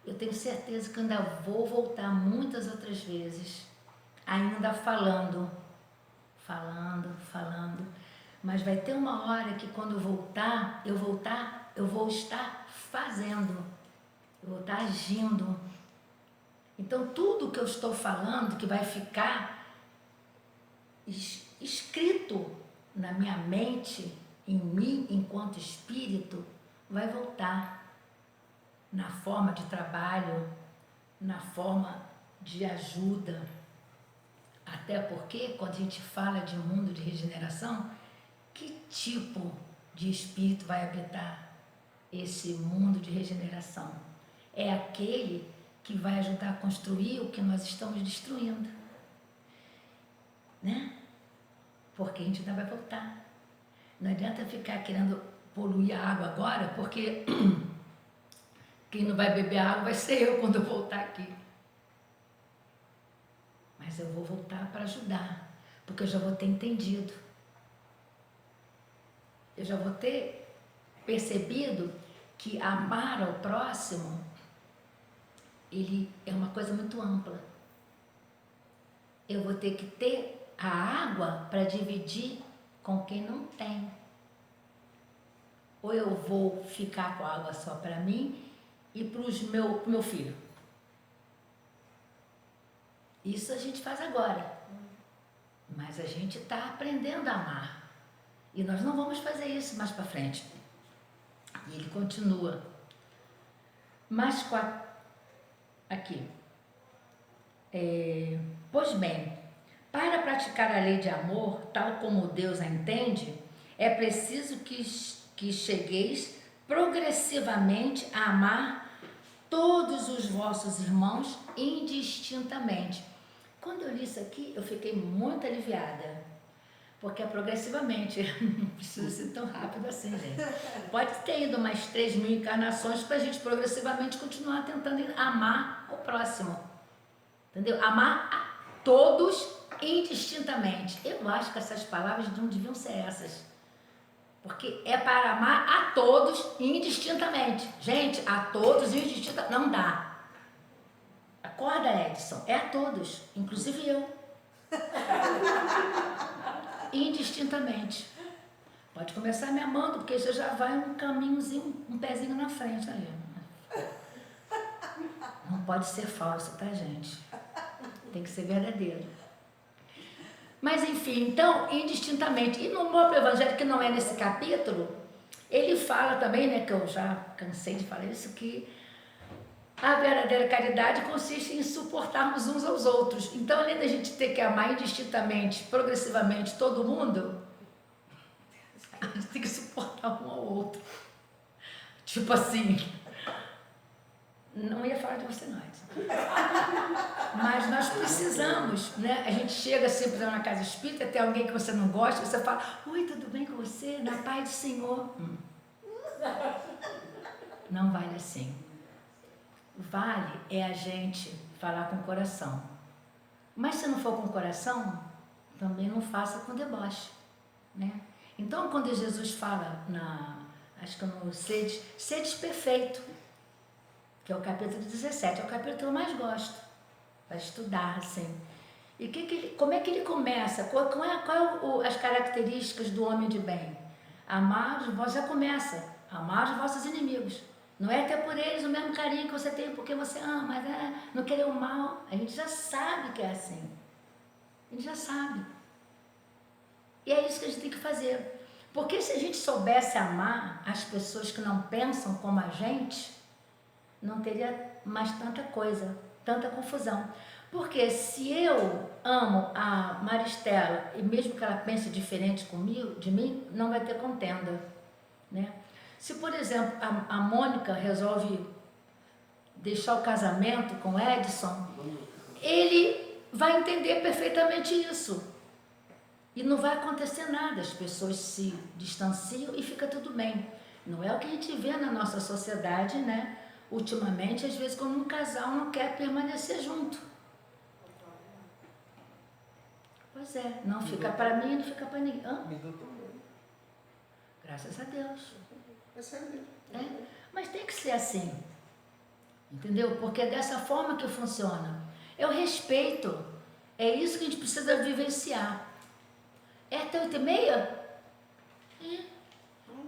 Eu tenho certeza que ainda vou voltar muitas outras vezes, ainda falando, mas vai ter uma hora que quando eu vou estar fazendo, eu vou estar agindo. Então tudo que eu estou falando, que vai ficar escrito na minha mente, em mim, enquanto espírito, vai voltar na forma de trabalho, na forma de ajuda. Até porque, quando a gente fala de mundo de regeneração, que tipo de espírito vai habitar esse mundo de regeneração? É aquele que vai ajudar a construir o que nós estamos destruindo, né? Porque a gente ainda vai voltar. Não adianta ficar querendo poluir a água agora, porque quem não vai beber água vai ser eu quando eu voltar aqui. Mas eu vou voltar para ajudar, porque eu já vou ter entendido. Eu já vou ter percebido que amar ao próximo, ele é uma coisa muito ampla. Eu vou ter que ter a água para dividir com quem não tem. Ou eu vou ficar com a água só para mim e para o meu filho. Isso a gente faz agora. Mas a gente está aprendendo a amar. E nós não vamos fazer isso mais para frente. E ele continua. Mas aqui. Pois bem, para praticar a lei de amor, tal como Deus a entende, é preciso que chegueis progressivamente a amar todos os vossos irmãos indistintamente. Quando eu li isso aqui, eu fiquei muito aliviada, porque é progressivamente, não precisa ser tão rápido assim, gente. Pode ter ido mais 3.000 encarnações para a gente progressivamente continuar tentando amar o próximo, entendeu? Amar a todos indistintamente. Eu acho que essas palavras não deviam ser essas, porque é para amar a todos indistintamente. Gente, a todos indistintamente não dá. Acorda, Edson, é a todos, inclusive eu. Indistintamente. Pode começar me amando, porque você já vai um caminhozinho, um pezinho na frente ali. Não pode ser falso, tá, gente? Tem que ser verdadeiro. Mas enfim, então, indistintamente. E no próprio Evangelho, que não é nesse capítulo, ele fala também, né, que eu já cansei de falar isso, que a verdadeira caridade consiste em suportarmos uns aos outros. Então, além da gente ter que amar indistintamente, progressivamente todo mundo, a gente tem que suportar um ao outro. Tipo assim, não ia falar de você, não. Mas nós precisamos, né? A gente chega sempre na casa espírita, tem alguém que você não gosta, você fala, oi, tudo bem com você? Na paz do Senhor. Não vale assim. Vale é a gente falar com o coração. Mas se não for com o coração, também não faça com deboche, né? Então, quando Jesus fala, acho que no sedes perfeito, que é o capítulo 17, é o capítulo que eu mais gosto, para estudar, assim. E como é que ele começa? Qual as características do homem de bem? Amar os vossos, já começa, amar os vossos inimigos. Não é ter por eles o mesmo carinho que você tem porque você ama, mas não querer o mal. A gente já sabe que é assim. A gente já sabe. E é isso que a gente tem que fazer. Porque se a gente soubesse amar as pessoas que não pensam como a gente, não teria mais tanta coisa, tanta confusão. Porque se eu amo a Maristela, e mesmo que ela pense diferente de mim, não vai ter contenda, né? Se, por exemplo, a Mônica resolve deixar o casamento com o Edson, ele vai entender perfeitamente isso. E não vai acontecer nada, as pessoas se distanciam e fica tudo bem. Não é o que a gente vê na nossa sociedade, né? Ultimamente, às vezes, quando um casal não quer permanecer junto. Pois é, não fica para mim, não fica para ninguém. Graças a Deus. É sério mesmo. É? Mas tem que ser assim, entendeu? Porque é dessa forma que funciona. É o respeito. É isso que a gente precisa vivenciar. É até 8h30?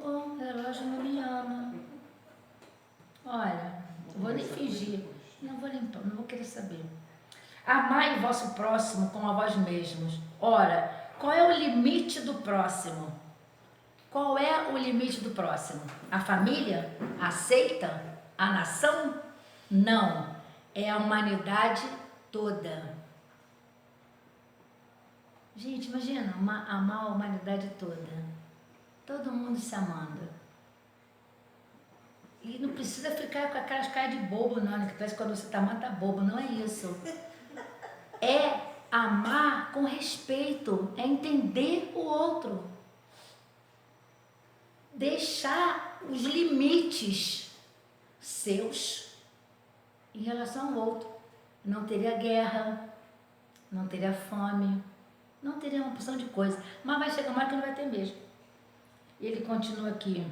O relógio não me ama. Olha, não vou nem fingir. Não vou limpar, não vou querer saber. Amai o vosso próximo como a vós mesmos. Ora, Qual é o limite do próximo? Qual é o limite do próximo? A família? A seita? A nação? Não. É a humanidade toda. Gente, imagina, amar a humanidade toda. Todo mundo se amando. E não precisa ficar com aquelas caras de bobo, não, que parece que quando você está amando, tá bobo. Não é isso. É amar com respeito, é entender o outro. Deixar os limites seus em relação ao outro. Não teria guerra, não teria fome, não teria uma porção de coisa. Mas vai chegar uma hora que não vai ter mesmo. Ele continua aqui.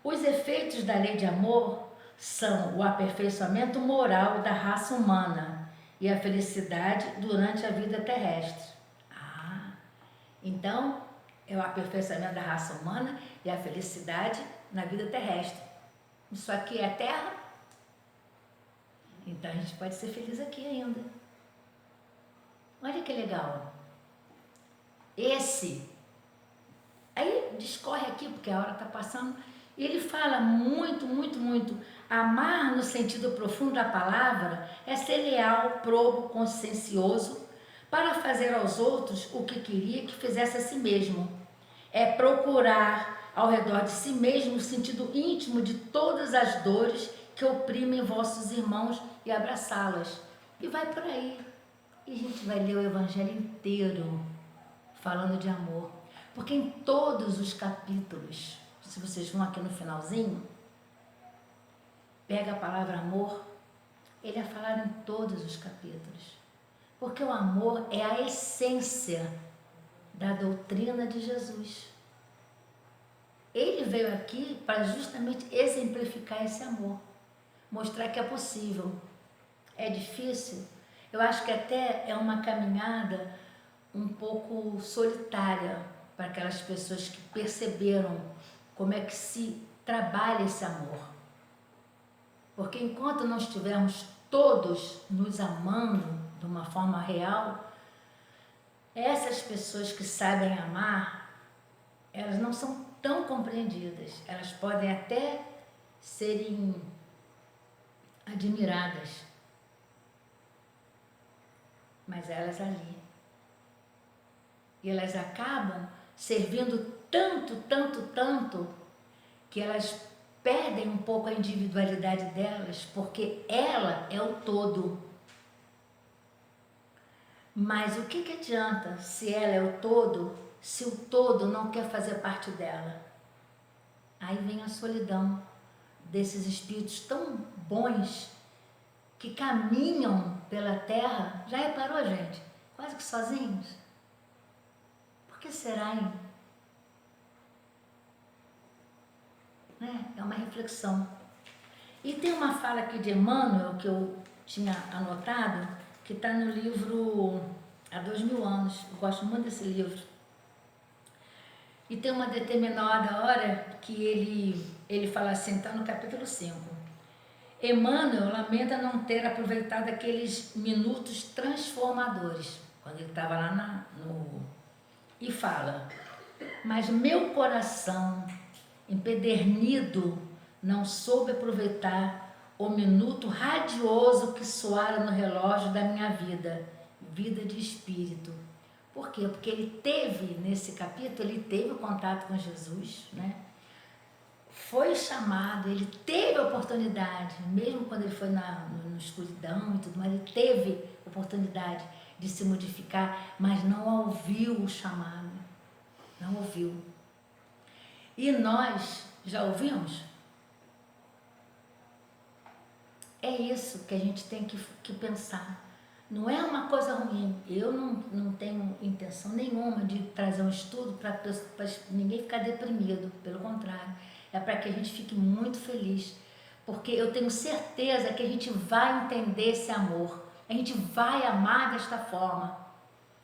Os efeitos da lei de amor são o aperfeiçoamento moral da raça humana e a felicidade durante a vida terrestre. Então, é o aperfeiçoamento da raça humana e a felicidade na vida terrestre. Isso aqui é a terra, então a gente pode ser feliz aqui ainda. Olha que legal. Aí discorre aqui, porque a hora está passando, e ele fala muito, muito, muito. Amar no sentido profundo da palavra é ser leal, probo, consciencioso, para fazer aos outros o que queria que fizesse a si mesmo. É procurar ao redor de si mesmo o sentido íntimo de todas as dores que oprimem vossos irmãos e abraçá-las. E vai por aí. E a gente vai ler o Evangelho inteiro falando de amor. Porque em todos os capítulos, se vocês vão aqui no finalzinho, pega a palavra amor, ele é falado em todos os capítulos. Porque o amor é a essência da doutrina de Jesus. Ele veio aqui para justamente exemplificar esse amor, mostrar que é possível. É difícil? Eu acho que até é uma caminhada um pouco solitária para aquelas pessoas que perceberam como é que se trabalha esse amor. Porque enquanto não estivermos todos nos amando de uma forma real, essas pessoas que sabem amar, elas não são tão compreendidas. Elas podem até serem admiradas, mas elas ali. E elas acabam servindo tanto, tanto, tanto, que elas perdem um pouco a individualidade delas, porque ela é o todo. Mas o que adianta se ela é o todo, se o todo não quer fazer parte dela? Aí vem a solidão desses espíritos tão bons que caminham pela terra. Já reparou, gente? Quase que sozinhos. Por que será, hein? É uma reflexão. E tem uma fala aqui de Emmanuel, que eu tinha anotado, que está no livro Há 2000 anos. Eu gosto muito desse livro. E tem uma determinada hora que ele fala assim, está no capítulo 5. Emmanuel lamenta não ter aproveitado aqueles minutos transformadores, quando ele estava lá e fala, mas meu coração empedernido não soube aproveitar o minuto radioso que soara no relógio da minha vida de espírito. Por quê? Porque ele teve, nesse capítulo, ele teve o contato com Jesus, né? Foi chamado, ele teve a oportunidade, mesmo quando ele foi na escuridão e tudo mais, ele teve oportunidade de se modificar, mas não ouviu o chamado, não ouviu. E nós já ouvimos? É isso que a gente tem que pensar. Não é uma coisa ruim. Eu não tenho intenção nenhuma de trazer um estudo para ninguém ficar deprimido. Pelo contrário, é para que a gente fique muito feliz. Porque eu tenho certeza que a gente vai entender esse amor. A gente vai amar desta forma.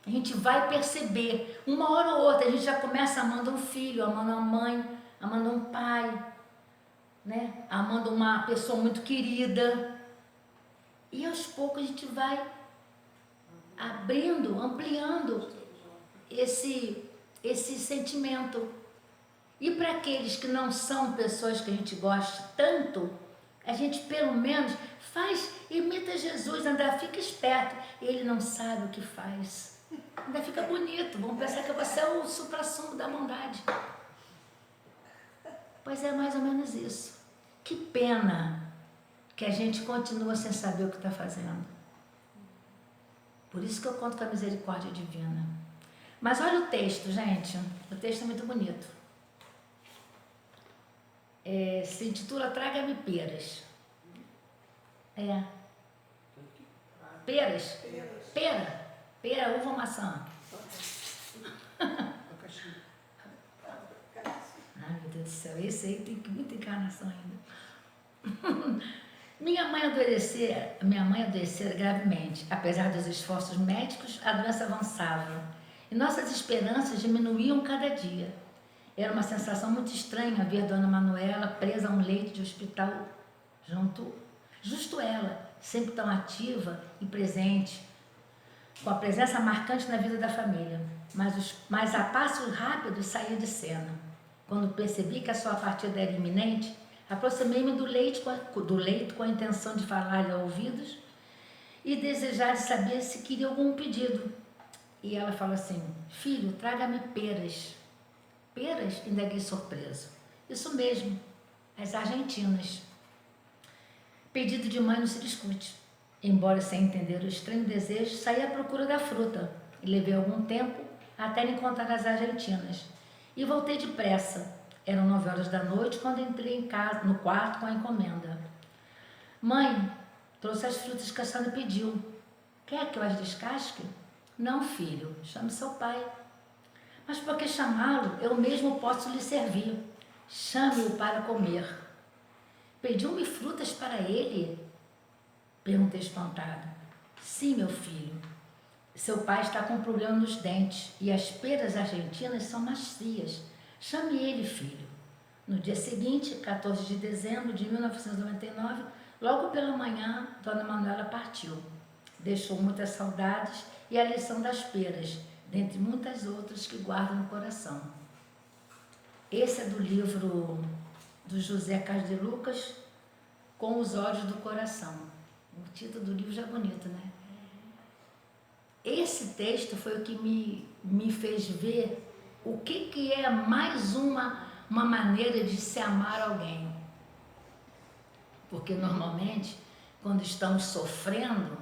A gente vai perceber. Uma hora ou outra a gente já começa amando um filho, amando uma mãe, amando um pai, né? Amando uma pessoa muito querida. E aos poucos a gente vai abrindo, ampliando esse sentimento. E para aqueles que não são pessoas que a gente gosta tanto, a gente pelo menos imita Jesus, ainda fica esperto. Ele não sabe o que faz. Ainda fica bonito. Vamos pensar que você é o suprassumo da bondade. Pois é mais ou menos isso. Que pena que a gente continua sem saber o que está fazendo. Por isso que eu conto com a misericórdia divina. Mas olha o texto, gente. O texto é muito bonito. Se intitula Traga-me peras. Peras. Pera, uva, maçã. Ai, meu Deus do céu, esse aí tem muita encarnação ainda. Minha mãe adoecera gravemente. Apesar dos esforços médicos, a doença avançava e nossas esperanças diminuíam cada dia. Era uma sensação muito estranha ver Dona Manuela presa a um leito de hospital justo ela, sempre tão ativa e presente, com a presença marcante na vida da família. Mas a passos rápidos saía de cena. Quando percebi que a sua partida era iminente, aproximei-me do leito com a intenção de falar-lhe aos ouvidos e desejar de saber se queria algum pedido. E ela falou assim: filho, traga-me peras. Peras? Indaguei surpreso. Isso mesmo, as argentinas. Pedido de mãe não se discute. Embora sem entender o estranho desejo, saí à procura da fruta e levei algum tempo até encontrar as argentinas. E voltei depressa. Eram 9 horas da noite quando entrei em casa, no quarto com a encomenda. Mãe, trouxe as frutas que a senhora pediu. Quer que eu as descasque? Não, filho, chame seu pai. Mas por que chamá-lo? Eu mesmo posso lhe servir. Chame-o para comer. Pediu-me frutas para ele? Perguntei espantado. Sim, meu filho. Seu pai está com um problema nos dentes e as peras argentinas são macias. Chame ele, filho. No dia seguinte, 14 de dezembro de 1999, logo pela manhã, Dona Manuela partiu. Deixou muitas saudades e a lição das peras, dentre muitas outras que guardo no coração. Esse é do livro do José Carlos de Lucas, Com os Olhos do Coração. O título do livro já é bonito, né? Esse texto foi o que me fez ver o que é mais uma maneira de se amar alguém. Porque normalmente, quando estamos sofrendo,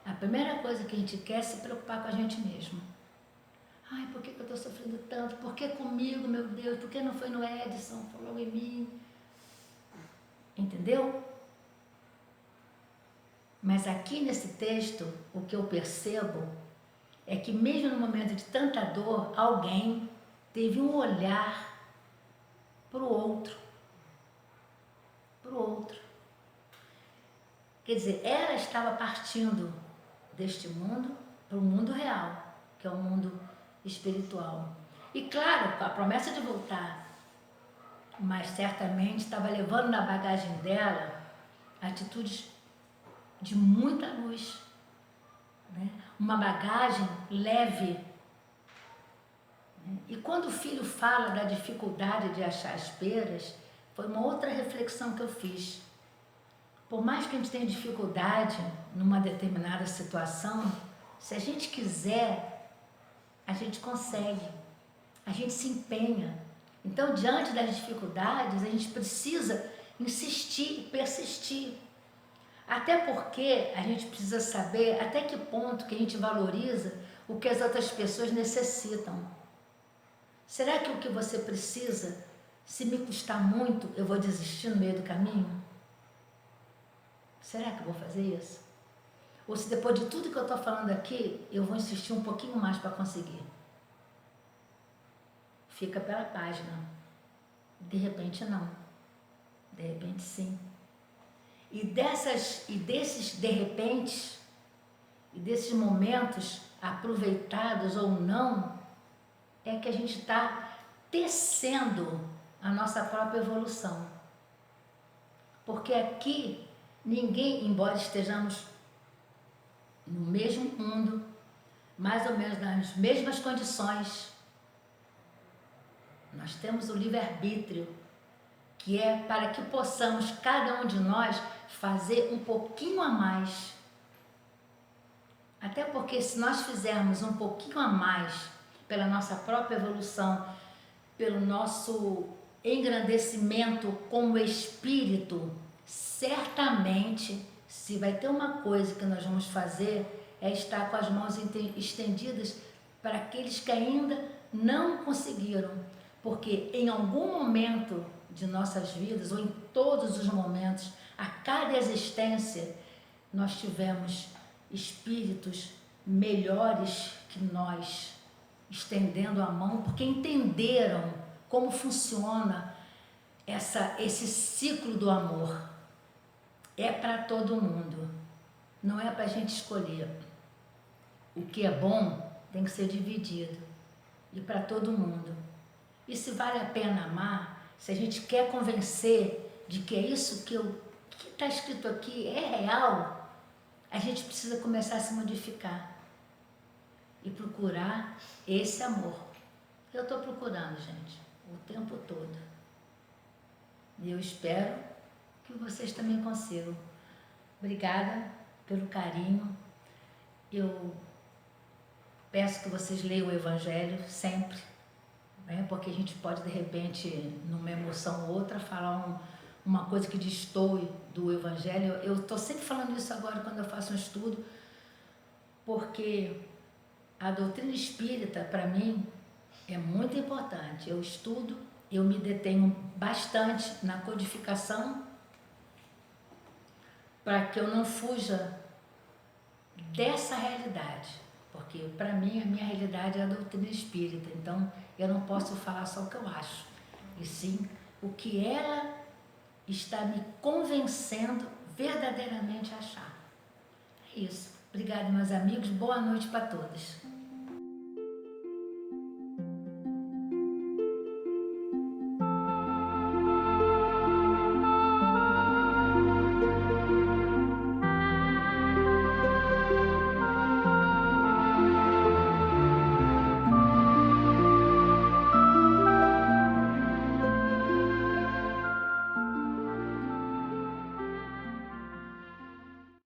a primeira coisa que a gente quer é se preocupar com a gente mesmo. Ai, por que eu estou sofrendo tanto? Por que comigo, meu Deus? Por que não foi no Edson? Foi logo em mim. Entendeu? Mas aqui nesse texto, o que eu percebo é que mesmo no momento de tanta dor, alguém teve um olhar para o outro. Para o outro. Quer dizer, ela estava partindo deste mundo para o mundo real, que é o mundo espiritual. E claro, com a promessa de voltar, mas certamente estava levando na bagagem dela atitudes de muita luz, né? Uma bagagem leve. E quando o filho fala da dificuldade de achar as peras, foi uma outra reflexão que eu fiz. Por mais que a gente tenha dificuldade numa determinada situação, se a gente quiser, a gente consegue, a gente se empenha. Então, diante das dificuldades, a gente precisa insistir, persistir. Até porque a gente precisa saber até que ponto que a gente valoriza o que as outras pessoas necessitam. Será que o que você precisa, se me custar muito, eu vou desistir no meio do caminho? Será que eu vou fazer isso? Ou se depois de tudo que eu estou falando aqui, eu vou insistir um pouquinho mais para conseguir? Fica pela página. De repente não. De repente sim. E desses de repente, e desses momentos aproveitados ou não, é que a gente está tecendo a nossa própria evolução. Porque aqui ninguém, embora estejamos no mesmo mundo, mais ou menos nas mesmas condições. Nós temos o livre-arbítrio, que é para que possamos, cada um de nós, fazer um pouquinho a mais. Até porque se nós fizermos um pouquinho a mais pela nossa própria evolução, pelo nosso engrandecimento como espírito, certamente, se vai ter uma coisa que nós vamos fazer, é estar com as mãos estendidas para aqueles que ainda não conseguiram. Porque em algum momento de nossas vidas, ou em todos os momentos, a cada existência, nós tivemos espíritos melhores que nós, estendendo a mão, porque entenderam como funciona esse ciclo do amor. É para todo mundo, não é para a gente escolher. O que é bom tem que ser dividido, e para todo mundo. E se vale a pena amar, se a gente quer convencer de que é isso que está escrito aqui é real, a gente precisa começar a se modificar e procurar esse amor. Eu estou procurando, gente, o tempo todo. E eu espero que vocês também consigam. Obrigada pelo carinho. Eu peço que vocês leiam o Evangelho sempre, né? Porque a gente pode, de repente, numa emoção ou outra, falar uma coisa que destoe do Evangelho. Eu estou sempre falando isso agora quando eu faço um estudo, porque a doutrina espírita, para mim, é muito importante. Eu estudo, eu me detenho bastante na codificação para que eu não fuja dessa realidade, porque para mim a minha realidade é a doutrina espírita, então eu não posso falar só o que eu acho, e sim o que ela está me convencendo verdadeiramente a achar. É isso. Obrigada, meus amigos. Boa noite para todos.